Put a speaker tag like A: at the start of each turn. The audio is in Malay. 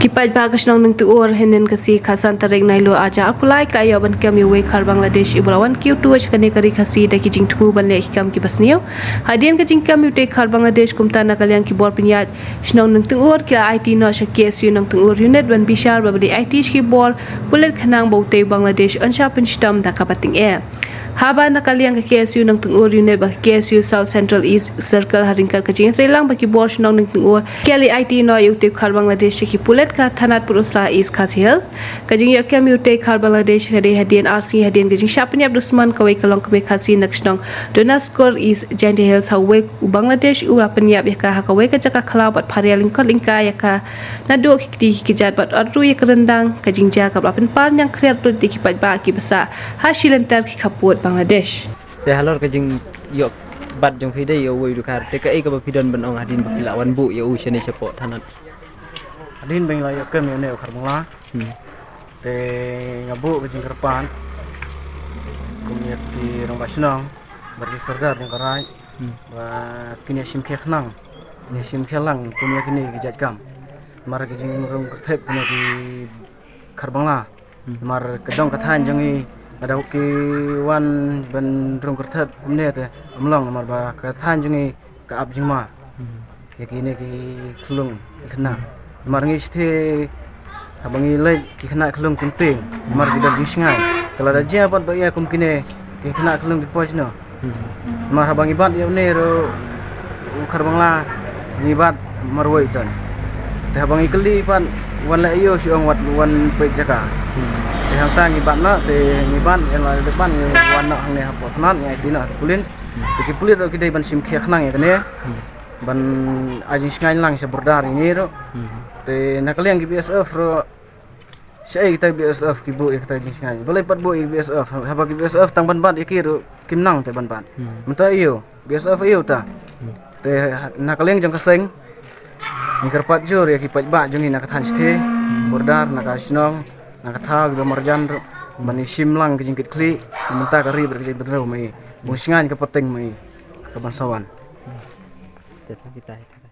A: Kipat bagas nang nang tuor henen kasi khasan tarik nailo aja apulai kaya ban kam yu khar Bangladesh ibulawan kiu tu chkane kari khasi da ki jing thu ban le kam ki basniyo hadian ka jing kam yu te khar Bangladesh kumta na kalyan ki bor pinyat shnong nang tuor ki IT no shakes yu nang tuor unit ban bishar babli IT ki bor pulet khanang bote Bangladesh ansha pin stam da kapating e haba na kalyang ka KSU nang tungur unit ba KSU South Central East Circle haringkal ka jing trelang ba ki bor shnong nang tungur kali IT no yu te khar Bangladesh ki pulet ka thanat purusa East Khasi Hills ka jing yakam yu te khar Bangladesh hade hadian RC hadian ka jing shapni abdusman ka wei kalong ka be khasi nakshnong Donaskor East Jante Hills ha wei Bangladesh u apan yap ya ka wei ka jaka khala bat pharialing ka lingka ya ka na do ki jat bat adu ya rendang ka jing ja ka apan par yang kreat tu ki pat ba ki basa hasilan tar ki khaput Bangladesh.
B: Te halor ka jing yok bat jong pide yo woi dukar te ka e ka ba pidon ban ong hadin ba pilawan bu yo usene sepo thanat
C: Adin beng layak kem yo ne khar mula te ngabu ka jing kerpan kumyat di rong basnong bagi sargar yang karai wa kinya sim khe khnang kinya sim khe lang kumya kini ki jat kam mar ka jing rong kerthep kinya ki khar bangla mar kedong kathan jangi ada ki wan ben rong kerthep kumne te amlong mar ba kathan jangi ka ap jing ma ya kini ki khulung khna mar ngi ste abangi le ki khna khulung kunting mar ki dan jing singai kala da je pat ba ya kum kine ki khna khulung di poj no mar abangi bat ya ne ro khar bangla ni bat mar woi tan te abangi keli pan wan la yo si ong wat wan pe jaka te hang ta ni bat na te ni ban yang la depan ni wan na hang ne ha posman ya tina kulin te ki pulit ro ki dei ban sim khia khnang ya kene ban ajing singai lang se bordar ni ro te nakaliang ki BSF ro sei kita BSF ki bu kita jing singai boleh pat bu BSF haba ki BSF tang ban bat ikir kim nang te ban ban menta iyo BSF iyo ta te nakaliang jang kaseng ni kerpat jur ya ki pat ba jung ni nakathan ste bordar nakasnong nakatha ki marjan ro bani simlang ki jingkit kli menta ka ri ber ki bedro mai bung singai ka peteng mai ka bansawan
B: te kita